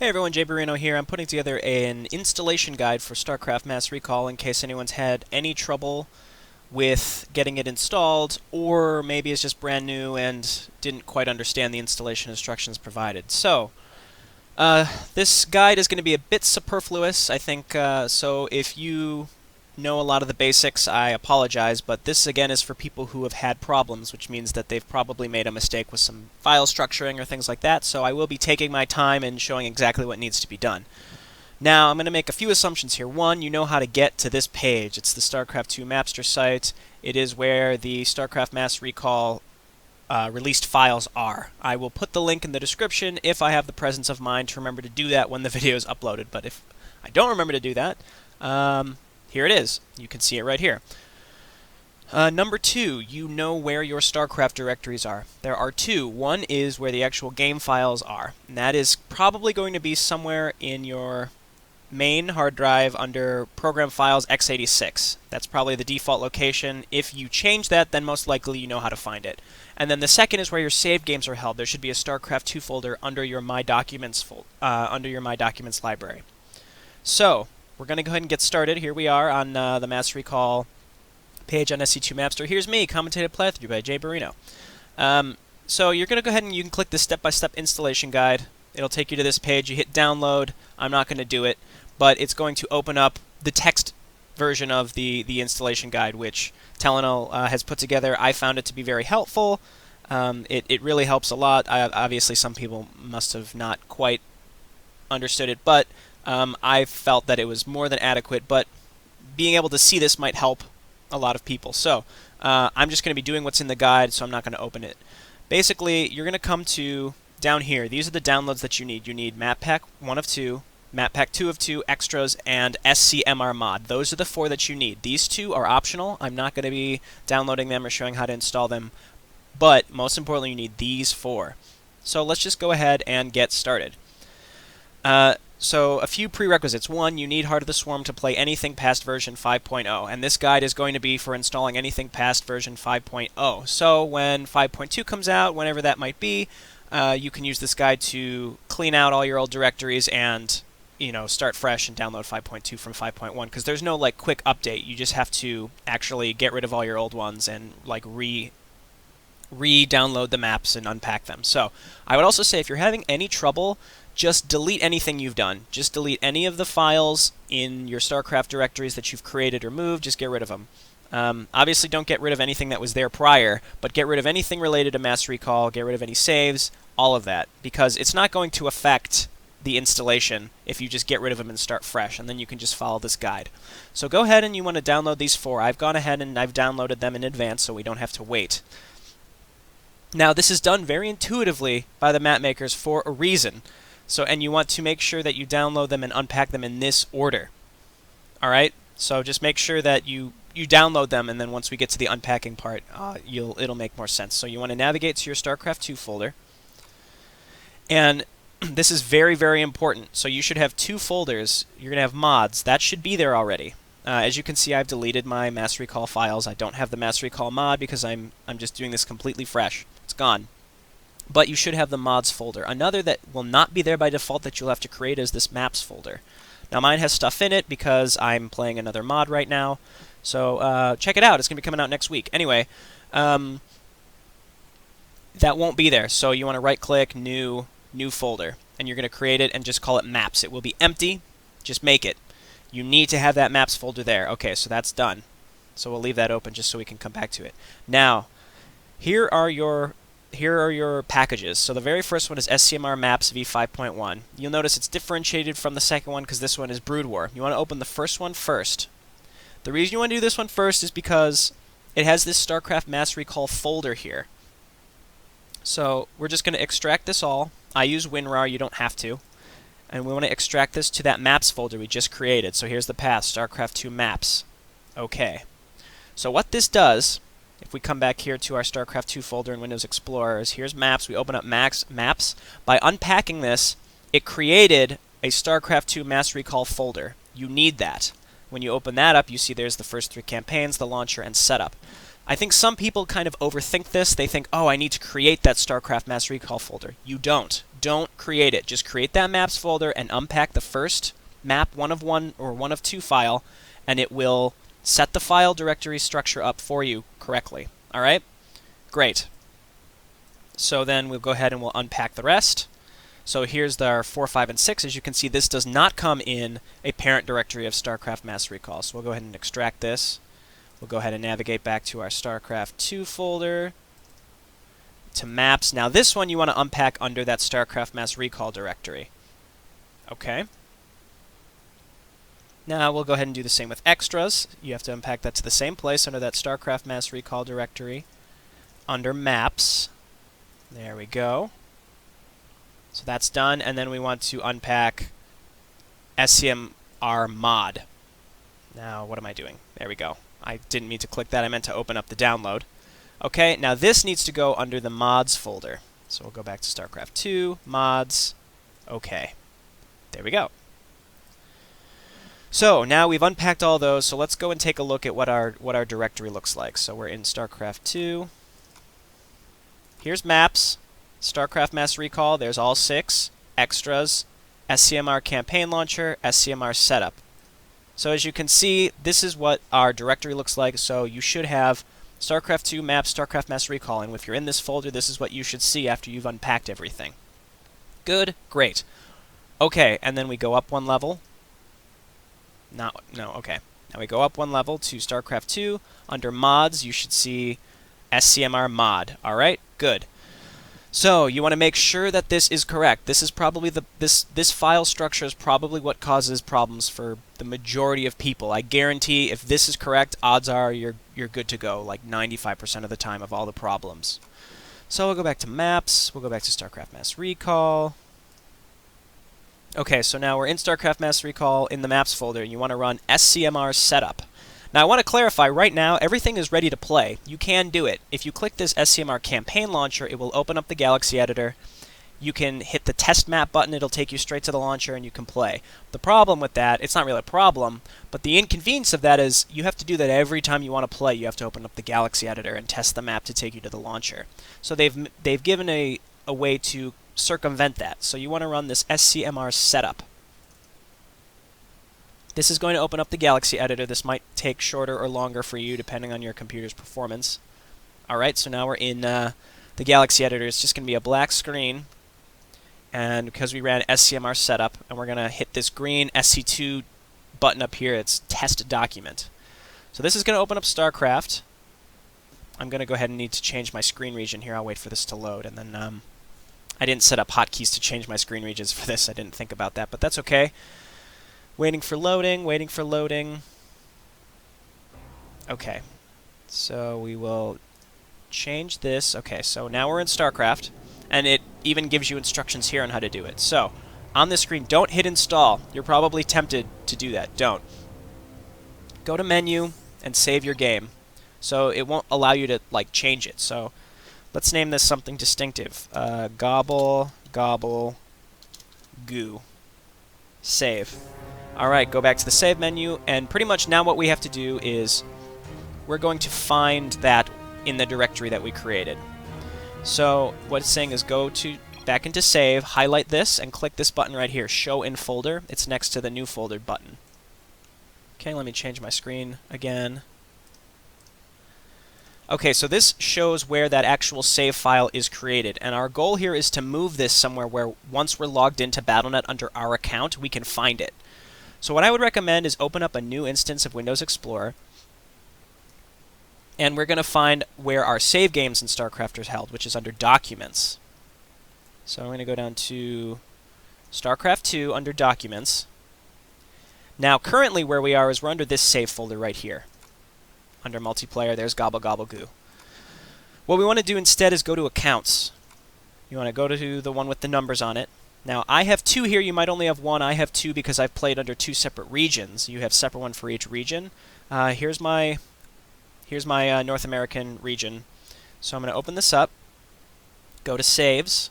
Hey everyone, Jay Barino here. I'm putting together an installation guide for Starcraft Mass Recall in case anyone's had any trouble with getting it installed, or maybe it's just brand new and didn't quite understand the installation instructions provided. So, this guide is going to be a bit superfluous, I think, so if you know a lot of the basics, I apologize, but this again is for people who have had problems, which means that they've probably made a mistake with some file structuring or things like that, so I will be taking my time and showing exactly what needs to be done. Now, I'm going to make a few assumptions here. One, you know how to get to this page. It's the StarCraft 2 Mapster site. It is where the StarCraft Mass Recall released files are. I will put the link in the description if I have the presence of mind to remember to do that when the video is uploaded, but if I don't remember to do that, here it is. You can see it right here. Number two, you know where your StarCraft directories are. There are two. One is where the actual game files are, and that is probably going to be somewhere in your main hard drive under Program Files x86. That's probably the default location. If you change that, then most likely you know how to find it. And then the second is where your save games are held. There should be a StarCraft 2 folder under your My Documents library. So, we're going to go ahead and get started. Here we are on the Mass Recall page on SC2 Mapster. Here's me, commentated playthrough by Jay Barino. So you're going to go ahead and you can click the step-by-step installation guide. It'll take you to this page. You hit download. I'm not going to do it, but it's going to open up the text version of the installation guide, which Telenol has put together. I found it to be very helpful. It really helps a lot. Obviously, some people must have not quite understood it, but I felt that it was more than adequate, but being able to see this might help a lot of people. So I'm just going to be doing what's in the guide, so I'm not going to open it. Basically, you're going to come to down here. These are the downloads that you need. You need Map Pack 1 of 2, Map Pack 2 of 2, Extras, and SCMR Mod. Those are the 4 that you need. These 2 are optional. I'm not going to be downloading them or showing how to install them, but most importantly, you need these 4. So let's just go ahead and get started. So a few prerequisites. One, you need Heart of the Swarm to play anything past version 5.0, and this guide is going to be for installing anything past version 5.0. So when 5.2 comes out, whenever that might be, you can use this guide to clean out all your old directories and, you know, start fresh and download 5.2 from 5.1, because there's no like quick update. You just have to actually get rid of all your old ones and like re-download the maps and unpack them. So I would also say if you're having any trouble, just delete anything you've done. Just delete any of the files in your StarCraft directories that you've created or moved. Just get rid of them. Obviously, don't get rid of anything that was there prior, but get rid of anything related to Mass Recall, get rid of any saves, all of that, because it's not going to affect the installation if you just get rid of them and start fresh, and then you can just follow this guide. So go ahead and you want to download these 4. I've gone ahead and I've downloaded them in advance so we don't have to wait. Now, this is done very intuitively by the map makers for a reason. So, and you want to make sure that you download them and unpack them in this order. Alright? So just make sure that you download them, and then once we get to the unpacking part, it'll make more sense. So you want to navigate to your StarCraft 2 folder. And this is very, very important. So you should have 2 folders. You're going to have mods. That should be there already. As you can see, I've deleted my Mass Recall files. I don't have the Mass Recall mod because I'm just doing this completely fresh. It's gone. But you should have the mods folder. Another that will not be there by default that you'll have to create is this maps folder. Now mine has stuff in it because I'm playing another mod right now. So check it out. It's going to be coming out next week. Anyway, that won't be there. So you want to right click, new folder. And you're going to create it and just call it maps. It will be empty. Just make it. You need to have that maps folder there. Okay, so that's done. So we'll leave that open just so we can come back to it. Now, here are your packages. So the very first one is SCMR Maps v5.1. You'll notice it's differentiated from the second one because this one is Brood War. You want to open the first one first. The reason you want to do this one first is because it has this StarCraft Mass Recall folder here. So we're just going to extract this all. I use WinRAR, you don't have to. And we want to extract this to that maps folder we just created. So here's the path, StarCraft 2 Maps. Okay. So what this does, if we come back here to our StarCraft 2 folder in Windows Explorer, is here's maps. We open up maps. By unpacking this, it created a StarCraft 2 Mass Recall folder. You need that. When you open that up, you see there's the first 3 campaigns, the launcher, and setup. I think some people kind of overthink this. They think, oh, I need to create that StarCraft Mass Recall folder. You don't. Don't create it. Just create that maps folder and unpack the first map 1 or 1 of 2 file, and it will set the file directory structure up for you correctly. All right? Great. So then we'll go ahead and we'll unpack the rest. So here's our 4, 5, and 6. As you can see, this does not come in a parent directory of Starcraft Mass Recall. So we'll go ahead and extract this. We'll go ahead and navigate back to our Starcraft 2 folder, to maps. Now this one you want to unpack under that Starcraft Mass Recall directory. Okay. Now we'll go ahead and do the same with extras. You have to unpack that to the same place under that Starcraft Mass Recall directory, under maps. There we go. So that's done, and then we want to unpack SCMR mod. Now, what am I doing? There we go. I didn't mean to click that. I meant to open up the download. Okay, now this needs to go under the mods folder. So we'll go back to StarCraft 2, mods. Okay. There we go. So now we've unpacked all those, so let's go and take a look at what our directory looks like. So we're in StarCraft 2. Here's maps, StarCraft Mass Recall, there's all 6, extras, SCMR campaign launcher, SCMR setup. So as you can see, this is what our directory looks like. So you should have StarCraft 2 maps, StarCraft Mass Recall, and if you're in this folder, this is what you should see after you've unpacked everything. Good, great. Okay, and then we go up 1 level. Okay. Now we go up 1 level to StarCraft 2. Under mods, you should see SCMR mod. All right, good. So you want to make sure that this is correct. This is probably this file structure is probably what causes problems for the majority of people. I guarantee if this is correct, odds are you're good to go, like 95% of the time of all the problems. So we'll go back to maps. We'll go back to StarCraft Mass Recall. Okay, so now we're in StarCraft Mass Recall in the maps folder, and you want to run SCMR setup. Now I want to clarify, right now everything is ready to play. You can do it. If you click this SCMR campaign launcher, it will open up the Galaxy editor. You can hit the test map button, it'll take you straight to the launcher and you can play. The problem with that, it's not really a problem, but the inconvenience of that is you have to do that every time you want to play. You have to open up the Galaxy editor and test the map to take you to the launcher. So they've given a way to circumvent that. So you want to run this SCMR setup. This is going to open up the Galaxy editor. This might take shorter or longer for you depending on your computer's performance. Alright, so now we're in the Galaxy editor. It's just going to be a black screen, and because we ran SCMR setup, and we're going to hit this green SC2 button up here, it's test document. So this is going to open up StarCraft. I'm going to go ahead and need to change my screen region here. I'll wait for this to load, and then I didn't set up hotkeys to change my screen regions for this. I didn't think about that, but that's okay. Waiting for loading, waiting for loading. Okay, so we will change this. Okay, so now we're in StarCraft, and it even gives you instructions here on how to do it. So, on this screen, don't hit install. You're probably tempted to do that. Don't. Go to menu and save your game. So it won't allow you to change it. So let's name this something distinctive. Gobble, gobble, goo. Save. Alright, go back to the save menu, and pretty much now what we have to do is we're going to find that in the directory that we created. So what it's saying is go back into save, highlight this, and click this button right here, show in folder. It's next to the new folder button. Okay, let me change my screen again. Okay, so this shows where that actual save file is created, and our goal here is to move this somewhere where once we're logged into Battle.net under our account, we can find it. So what I would recommend is open up a new instance of Windows Explorer, and we're going to find where our save games in StarCraft are held, which is under Documents. So I'm going to go down to StarCraft 2 under Documents. Now currently where we are is we're under this save folder right here. Under Multiplayer, there's Gobble Gobble Goo. What we want to do instead is go to Accounts. You want to go to the one with the numbers on it. Now, I have 2 here. You might only have 1. I have 2 because I've played under 2 separate regions. You have separate one for each region. Here's my North American region. So I'm going to open this up, go to Saves,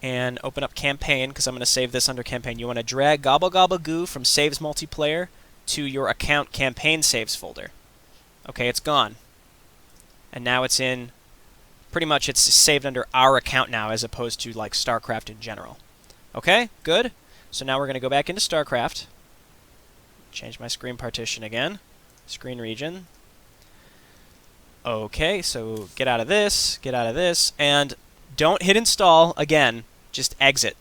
and open up Campaign, because I'm going to save this under Campaign. You want to drag Gobble Gobble Goo from Saves Multiplayer to your Account Campaign Saves folder. Okay, it's gone. And now it's in pretty much it's saved under our account now as opposed to like Starcraft in general. Okay, good. So now we're going to go back into Starcraft. Change my screen partition again. Screen region. Okay, so get out of this, and don't hit install again. Just exit.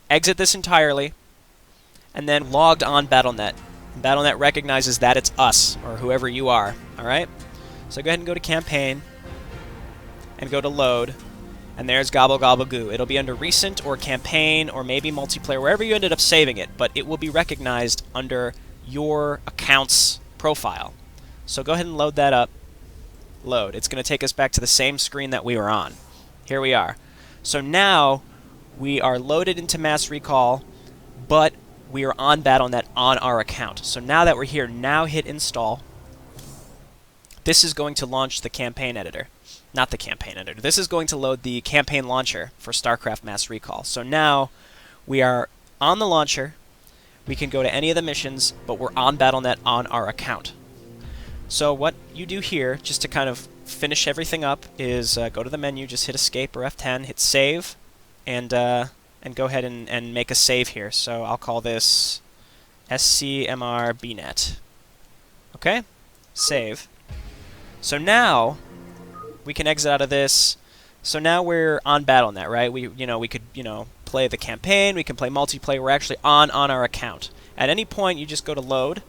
Exit this entirely, and then logged on Battle.net. Battle.net recognizes that it's us, or whoever you are, alright? So go ahead and go to Campaign, and go to Load, and there's Gobble Gobble Goo. It'll be under Recent, or Campaign, or maybe Multiplayer, wherever you ended up saving it, but it will be recognized under your account's profile. So go ahead and load that up. Load. It's going to take us back to the same screen that we were on. Here we are. So now we are loaded into Mass Recall, but we are on Battle.net on our account. So now that we're here, now hit install. This is going to launch the campaign editor. Not the campaign editor. This is going to load the campaign launcher for StarCraft Mass Recall. So now we are on the launcher. We can go to any of the missions, but we're on Battle.net on our account. So what you do here, just to kind of finish everything up, is go to the menu, just hit Escape or F10, hit Save, and go ahead and make a save here. So I'll call this SCMR-BNet. Okay? Save. So now we can exit out of this. So now we're on Battle.net, right? We could play the campaign, we can play multiplayer. We're actually on our account. At any point, you just go to Load,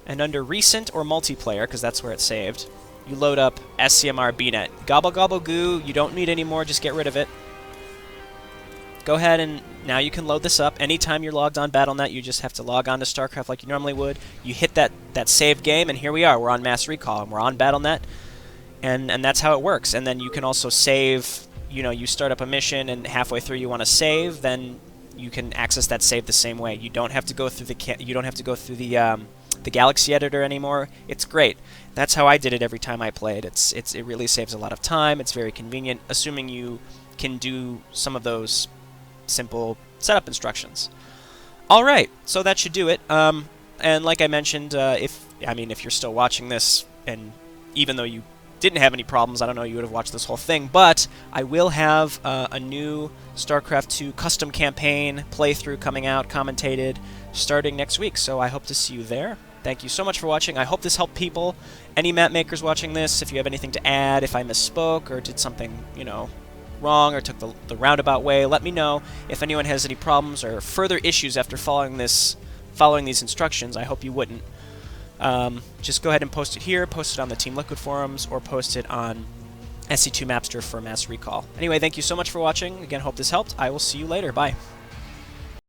and under Recent or Multiplayer, because that's where it's saved, you load up SCMR-BNet. Gobble Gobble Goo, you don't need anymore, just get rid of it. Go ahead and now you can load this up. Anytime you're logged on Battle.net, you just have to log on to StarCraft like you normally would. You hit that saved game, and here we are. We're on Mass Recall, and we're on Battle.net, and that's how it works. And then you can also save. You start up a mission, and halfway through you want to save, then you can access that save the same way. You don't have to go through the Galaxy editor anymore. It's great. That's how I did it every time I played. It really saves a lot of time. It's very convenient, assuming you can do some of those simple setup instructions. All right, so that should do it. And like I mentioned, if you're still watching this, and even though you didn't have any problems, I don't know, you would have watched this whole thing, but I will have a new StarCraft 2 custom campaign playthrough coming out, commentated, starting next week, so I hope to see you there. Thank you so much for watching. I hope this helped people. Any map makers watching this, if you have anything to add, if I misspoke or did something, wrong or took the roundabout way, let me know. If anyone has any problems or further issues after following these instructions, I hope you wouldn't. Just go ahead and post it here, post it on the Team Liquid forums, or post it on SC2 Mapster for Mass Recall. Anyway, thank you so much for watching. Again, hope this helped. I will see you later. Bye.